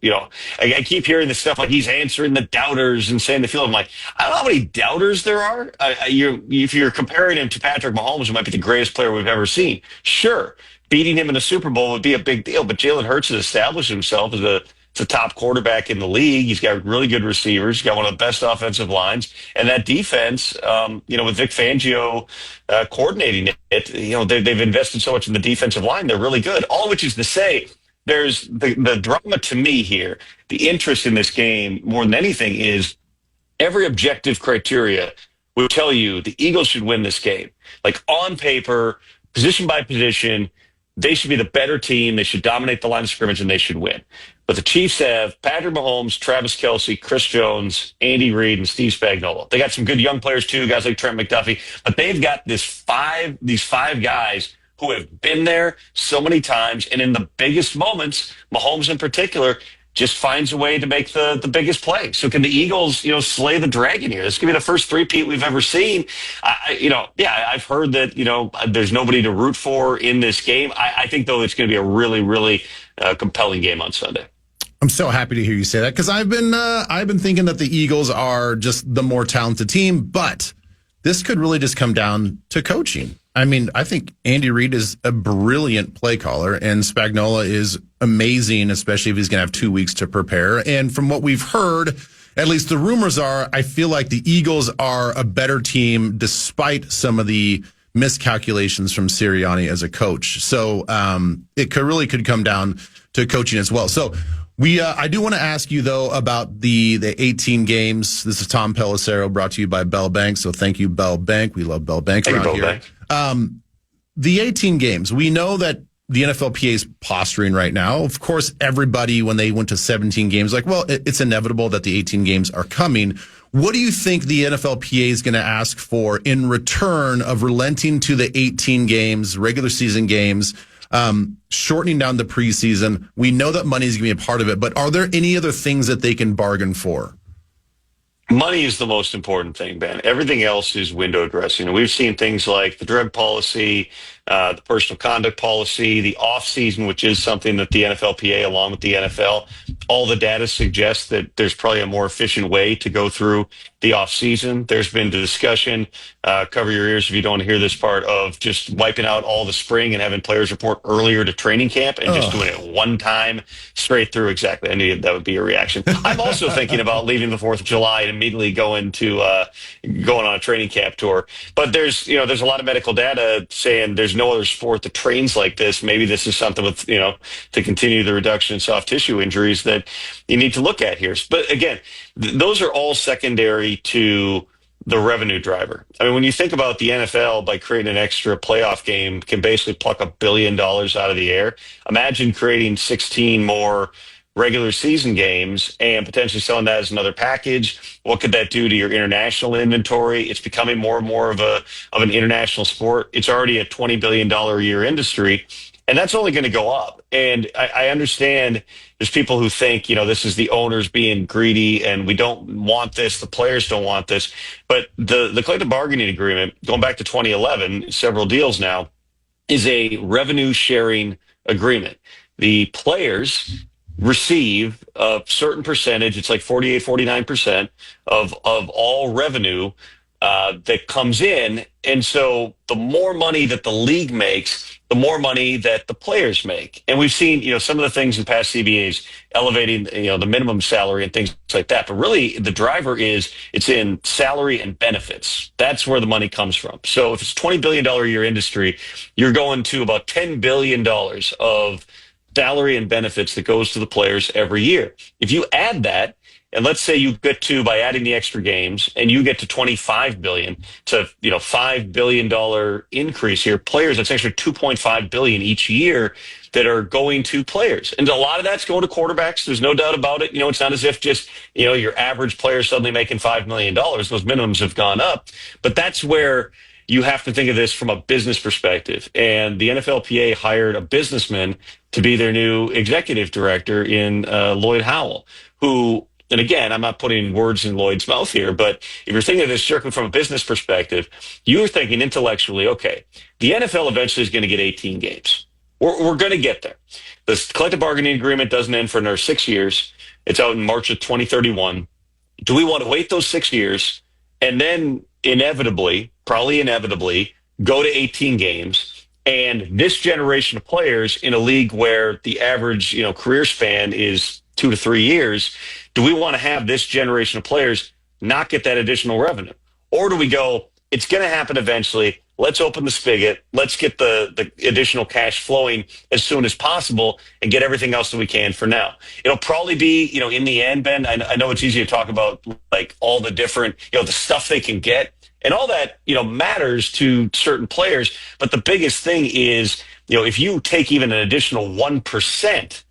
I keep hearing this stuff like he's answering the doubters and saying the field. I'm like, I don't know how many doubters there are. If you're comparing him to Patrick Mahomes, who might be the greatest player we've ever seen, sure, beating him in the Super Bowl would be a big deal. But Jalen Hurts has established himself as a top quarterback in the league. He's got really good receivers. He's got one of the best offensive lines. And that defense, with Vic Fangio coordinating it, they've invested so much in the defensive line. They're really good. All which is to say, there's the drama to me here. The interest in this game, more than anything, is every objective criteria would tell you the Eagles should win this game. Like on paper, position by position, they should be the better team. They should dominate the line of scrimmage, and they should win. But the Chiefs have Patrick Mahomes, Travis Kelce, Chris Jones, Andy Reid, and Steve Spagnuolo. They got some good young players too, guys like Trent McDuffie. But they've got these five guys who have been there so many times, and in the biggest moments, Mahomes in particular, just finds a way to make the biggest play. So can the Eagles, slay the dragon here? This could be the first three-peat we've ever seen. I've heard that, there's nobody to root for in this game. I think, though, it's going to be a really, really compelling game on Sunday. I'm so happy to hear you say that because I've been thinking that the Eagles are just the more talented team, but this could really just come down to coaching. I mean, I think Andy Reid is a brilliant play caller, and Spagnuolo is amazing, especially if he's going to have 2 weeks to prepare. And from what we've heard, at least the rumors are, I feel like the Eagles are a better team despite some of the miscalculations from Sirianni as a coach. So it could come down to coaching as well. So I do want to ask you, though, about the 18 games. This is Tom Pelissero, brought to you by Bell Bank. So thank you, Bell Bank. We love Bell Bank around here. The 18 games, we know that the NFLPA is posturing right now. Of course, everybody, when they went to 17 games, it's inevitable that the 18 games are coming. What do you think the NFLPA is going to ask for in return of relenting to the 18 games, regular season games, shortening down the preseason? We know that money is going to be a part of it, but are there any other things that they can bargain for? Money is the most important thing, Ben. Everything else is window dressing. And we've seen things like the drug policy, the personal conduct policy, the offseason, which is something that the NFLPA, along with the NFL, all the data suggests that there's probably a more efficient way to go through the offseason. There's been discussion, cover your ears if you don't want to hear this part, of just wiping out all the spring and having players report earlier to training camp and just doing it one time straight through. Exactly. I knew that would be a reaction. I'm also thinking about leaving the 4th of July and immediately going on a training camp tour. But there's a lot of medical data saying there's no other sport that trains like this. Maybe this is something with, to continue the reduction in soft tissue injuries that you need to look at here. But again, those are all secondary to the revenue driver. I mean, when you think about the NFL, by creating an extra playoff game, can basically pluck $1 billion out of the air. Imagine creating 16 more regular season games and potentially selling that as another package. What could that do to your international inventory? It's becoming more and more of an international sport. It's already a $20 billion a year industry, and that's only going to go up. And I understand there's people who think, this is the owners being greedy and we don't want this, the players don't want this. But the collective bargaining agreement, going back to 2011, several deals now, is a revenue sharing agreement. The players receive a certain percentage, it's like 48, 49% of all revenue that comes in. And so the more money that the league makes, the more money that the players make. And we've seen, some of the things in past CBAs elevating, the minimum salary and things like that. But really the driver it's in salary and benefits. That's where the money comes from. So if it's $20 billion a year industry, you're going to about $10 billion of salary and benefits that goes to the players every year. If you add that, and let's say you get to, by adding the extra games, and you get to $25 billion, to $5 billion increase here. Players, that's actually $2.5 billion each year that are going to players, and a lot of that's going to quarterbacks. There's no doubt about it. It's not as if just your average player suddenly making $5 million. Those minimums have gone up, but that's where you have to think of this from a business perspective. And the NFLPA hired a businessman to be their new executive director in Lloyd Howell, who and again, I'm not putting words in Lloyd's mouth here, but if you're thinking of this strictly from a business perspective, you're thinking intellectually, okay, the NFL eventually is going to get 18 games. We're going to get there. The collective bargaining agreement doesn't end for another 6 years. It's out in March of 2031. Do we want to wait those 6 years and then probably inevitably, go to 18 games? And this generation of players in a league where the average, career span is 2 to 3 years, do we want to have this generation of players not get that additional revenue? Or do we go, it's going to happen eventually. Let's open the spigot. Let's get the additional cash flowing as soon as possible and get everything else that we can for now. It'll probably be, in the end, Ben, I know it's easy to talk about like all the different, the stuff they can get. And all that, matters to certain players. But the biggest thing is, if you take even an additional 1%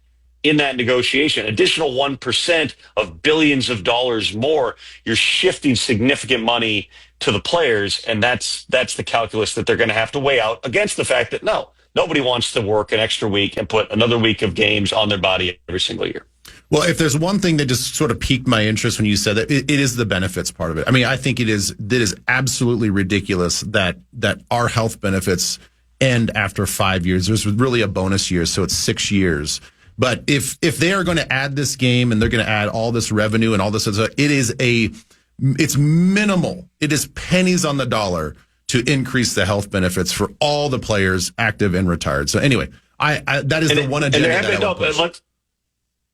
in that negotiation, additional 1% of billions of dollars more, you're shifting significant money to the players. And that's the calculus that they're going to have to weigh out against the fact that nobody wants to work an extra week and put another week of games on their body every single year. Well, if there's one thing that just sort of piqued my interest when you said that, it is the benefits part of it. I mean, I think it is absolutely ridiculous that our health benefits end after 5 years. There's really a bonus year, so it's 6 years. But if they are going to add this game and they're going to add all this revenue and all this other stuff, it's minimal. It is pennies on the dollar to increase the health benefits for all the players, active and retired. So anyway, that is the one agenda that I would push.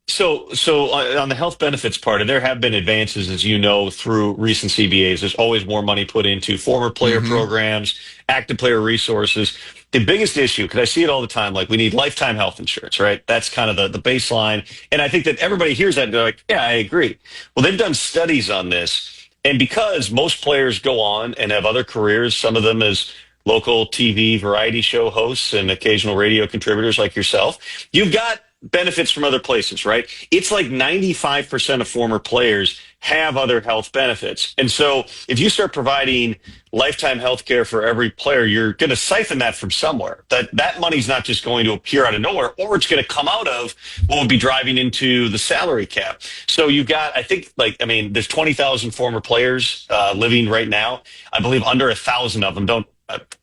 So on the health benefits part, there have been advances, as you know, through recent CBAs. There's always more money put into former player programs, active player resources. The biggest issue, because I see it all the time, like we need lifetime health insurance, right? That's kind of the baseline. And I think that everybody hears that and they're like, yeah, I agree. Well, they've done studies on this. And because most players go on and have other careers, some of them as local TV variety show hosts and occasional radio contributors like yourself, you've got benefits from other places, right? It's like 95% of former players have other health benefits. And so if you start providing lifetime health care for every player, you're going to siphon that from somewhere. That money's not just going to appear out of nowhere, or it's going to come out of what would be driving into the salary cap. So you've got, there's 20,000 former players living right now. I believe under 1,000 of them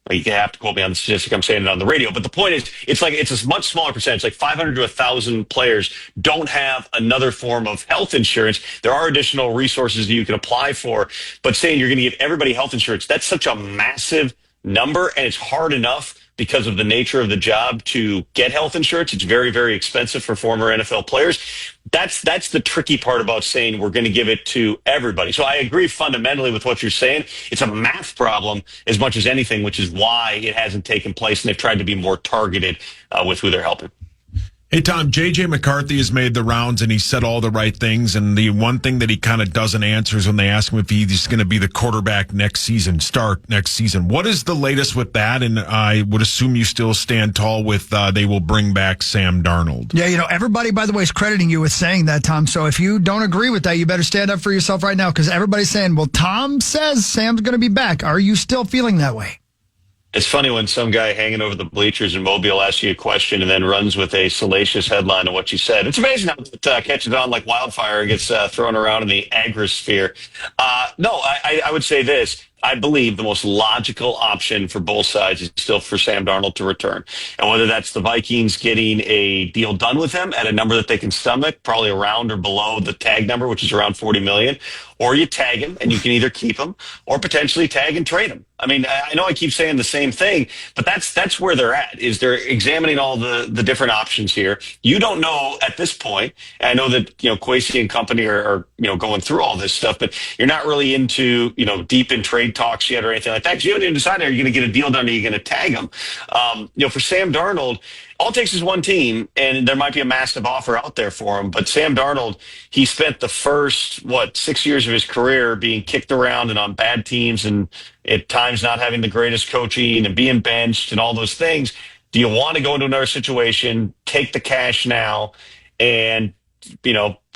you have to quote me on the statistic. I'm saying it on the radio. But the point is, it's a much smaller percentage, like 500 to 1,000 players don't have another form of health insurance. There are additional resources that you can apply for. But saying you're going to give everybody health insurance, that's such a massive number. And it's hard enough because of the nature of the job to get health insurance. It's very, very expensive for former NFL players. That's the tricky part about saying we're going to give it to everybody. So I agree fundamentally with what you're saying. It's a math problem as much as anything, which is why it hasn't taken place, and they've tried to be more targeted with who they're helping. Hey, Tom, J.J. McCarthy has made the rounds, and he said all the right things. And the one thing that he kind of doesn't answer is when they ask him if he's going to be the quarterback start next season. What is the latest with that? And I would assume you still stand tall with they will bring back Sam Darnold. Yeah, everybody, by the way, is crediting you with saying that, Tom. So if you don't agree with that, you better stand up for yourself right now, because everybody's saying, well, Tom says Sam's going to be back. Are you still feeling that way? It's funny when some guy hanging over the bleachers in Mobile asks you a question and then runs with a salacious headline of what you said. It's amazing how it catches on like wildfire and gets thrown around in the agrosphere. I would say this. I believe the most logical option for both sides is still for Sam Darnold to return. And whether that's the Vikings getting a deal done with him at a number that they can stomach, probably around or below the tag number, which is around $40 million, or you tag him and you can either keep him or potentially tag and trade him. I mean, I know I keep saying the same thing, but that's where they're at, is they're examining all the different options here. You don't know at this point. I know that, Kwesi and company are going through all this stuff, but you're not really into, deep in trade talks yet or anything like that, because you haven't even decided, are you going to get a deal done, or are you going to tag him? For Sam Darnold, all it takes is one team, and there might be a massive offer out there for him. But Sam Darnold, he spent the first, 6 years of his career being kicked around and on bad teams, and at times not having the greatest coaching and being benched and all those things. Do you want to go into another situation, take the cash now, and,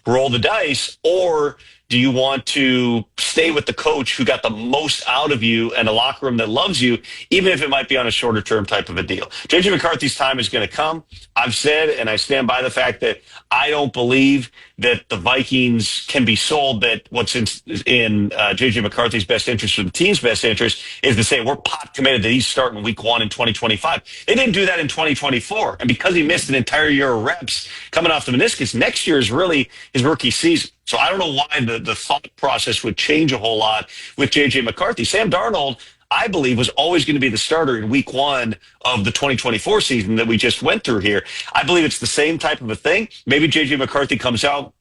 roll the dice, or do you want to stay with the coach who got the most out of you and a locker room that loves you, even if it might be on a shorter term type of a deal? J.J. McCarthy's time is going to come. I've said, and I stand by the fact that I don't believe that the Vikings can be sold that what's in J.J. McCarthy's best interest or the team's best interest is to say we're pot committed that he's starting week 1 in 2025. They didn't do that in 2024. And because he missed an entire year of reps coming off the meniscus, next year is really his rookie season. So I don't know why the thought process would change a whole lot with J.J. McCarthy. Sam Darnold, I believe, was always going to be the starter in week 1 of the 2024 season that we just went through here. I believe it's the same type of a thing. Maybe J.J. McCarthy comes out,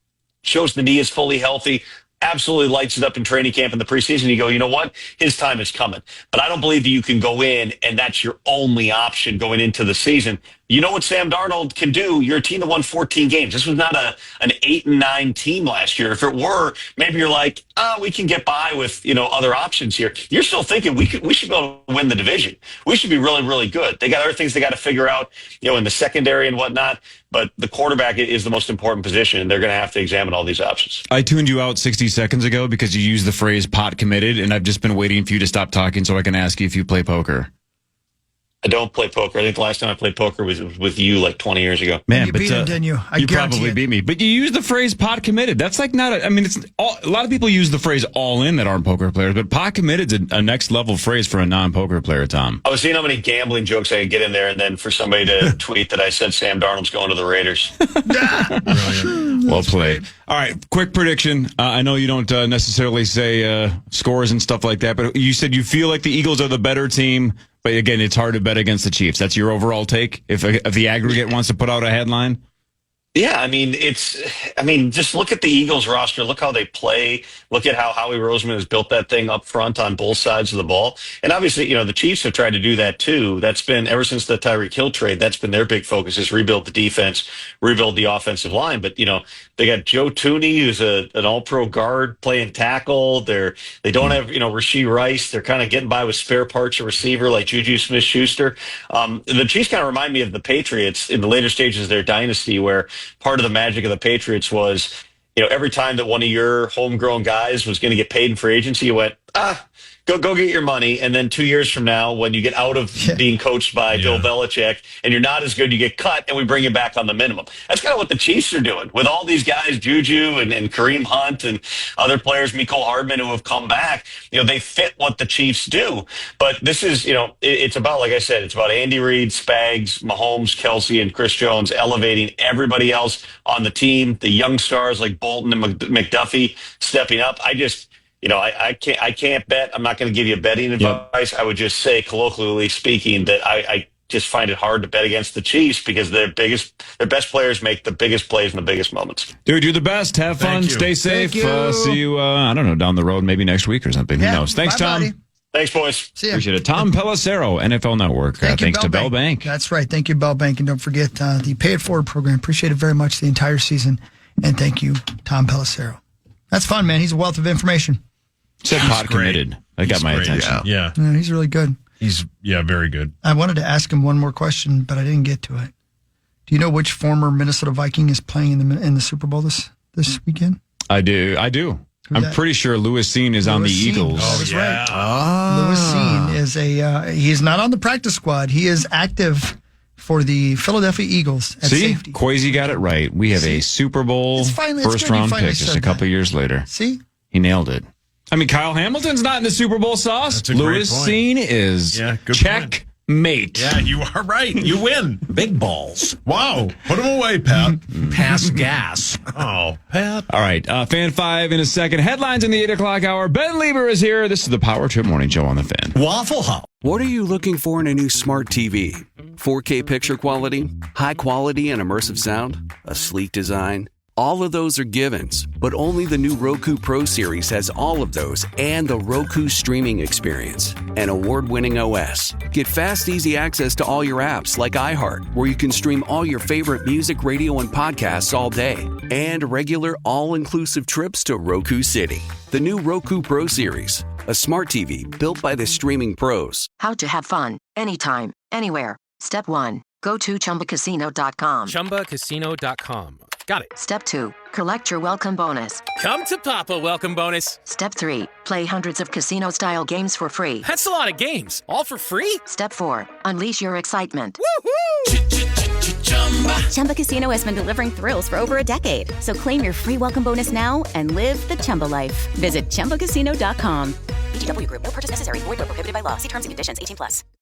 shows the knee is fully healthy, absolutely lights it up in training camp in the preseason. You go, you know what? His time is coming. But I don't believe that you can go in and that's your only option going into the season. You know what Sam Darnold can do? You're a team that won 14 games. This was not an 8-9 team last year. If it were, maybe you're like, we can get by with, other options here. You're still thinking we should be able to win the division. We should be really, really good. They got other things they got to figure out, in the secondary and whatnot. But the quarterback is the most important position, and they're going to have to examine all these options. I tuned you out 60 seconds ago because you used the phrase pot committed, and I've just been waiting for you to stop talking so I can ask you if you play poker. I don't play poker. I think the last time I played poker was with you like 20 years ago. Man, you beat him, didn't you? You probably beat me. But you use the phrase pot committed. That's like not a lot of people use the phrase all in that aren't poker players, but pot committed is a next level phrase for a non-poker player, Tom. I was seeing how many gambling jokes I could get in there, and then for somebody to tweet that I said Sam Darnold's going to the Raiders. Well played. All right, quick prediction. I know you don't necessarily say scores and stuff like that, but you said you feel like the Eagles are the better team. But again, it's hard to bet against the Chiefs. That's your overall take? If the aggregate wants to put out a headline? Yeah, just look at the Eagles roster. Look how they play. Look at how Howie Roseman has built that thing up front on both sides of the ball. And obviously, the Chiefs have tried to do that too. That's been, ever since the Tyreek Hill trade, that's been their big focus, is rebuild the defense, rebuild the offensive line. But, they got Joe Tooney, who's an all-pro guard playing tackle. They don't have, Rashee Rice. They're kind of getting by with spare parts of receiver like Juju Smith-Schuster. The Chiefs kind of remind me of the Patriots in the later stages of their dynasty, where part of the magic of the Patriots was, every time that one of your homegrown guys was going to get paid in free agency, you went, go get your money. And then 2 years from now, when you get out of being coached by Bill Belichick and you're not as good, you get cut and we bring you back on the minimum. That's kind of what the Chiefs are doing with all these guys, Juju and Kareem Hunt and other players, Mecole Hardman, who have come back. They fit what the Chiefs do. But this is, it's about, like I said, it's about Andy Reid, Spags, Mahomes, Kelsey, and Chris Jones elevating everybody else on the team. The young stars like Bolton and McDuffie stepping up. I can't bet. I'm not going to give you betting advice. I would just say, colloquially speaking, that I just find it hard to bet against the Chiefs because their best players make the biggest plays in the biggest moments. Dude, you're the best. Have fun. Stay safe. See you, I don't know, down the road, maybe next week or something. Who knows? Thanks, Tom. Buddy. Thanks, boys. See ya. Appreciate it. Tom Pelissero, NFL Network. Thanks to Bell Bank. That's right. Thank you, Bell Bank. And don't forget the Pay It Forward program. Appreciate it very much the entire season. And thank you, Tom Pelissero. That's fun, man. He's a wealth of information. Said pot committed. That got my attention. Yeah. He's really good. He's very good. I wanted to ask him one more question, but I didn't get to it. Do you know which former Minnesota Viking is playing in the Super Bowl this weekend? I do. I'm pretty sure Louis Cine is on the Eagles. Oh, that's right. Louis Cine is he's not on the practice squad. He is active for the Philadelphia Eagles at safety. Kwesi got it right. We have a Super Bowl first-round pick just a couple years later. See? He nailed it. Kyle Hamilton's not in the Super Bowl sauce. Louis Cine is. Checkmate. Yeah, you are right. You win. Big balls. Wow. Put them away, Pat. Pass gas. Oh, Pat. All right. Fan 5 in a second. Headlines in the 8 o'clock hour. Ben Lieber is here. This is the Power Trip Morning Show on the Fan. Waffle House. What are you looking for in a new smart TV? 4K picture quality? High quality and immersive sound? A sleek design? All of those are givens, but only the new Roku Pro Series has all of those and the Roku streaming experience, an award-winning OS. Get fast, easy access to all your apps like iHeart, where you can stream all your favorite music, radio, and podcasts all day, and regular all-inclusive trips to Roku City. The new Roku Pro Series, a smart TV built by the streaming pros. How to have fun, anytime, anywhere. Step 1. Go to ChumbaCasino.com. ChumbaCasino.com. Got it. Step 2. Collect your welcome bonus. Come to Papa welcome bonus. Step 3. Play hundreds of casino-style games for free. That's a lot of games. All for free? Step 4. Unleash your excitement. Woohoo! Chumba Casino has been delivering thrills for over a decade. So claim your free welcome bonus now and live the Chumba life. Visit ChumbaCasino.com. VGW Group. No purchase necessary. Void where prohibited by law. See terms and conditions. 18+.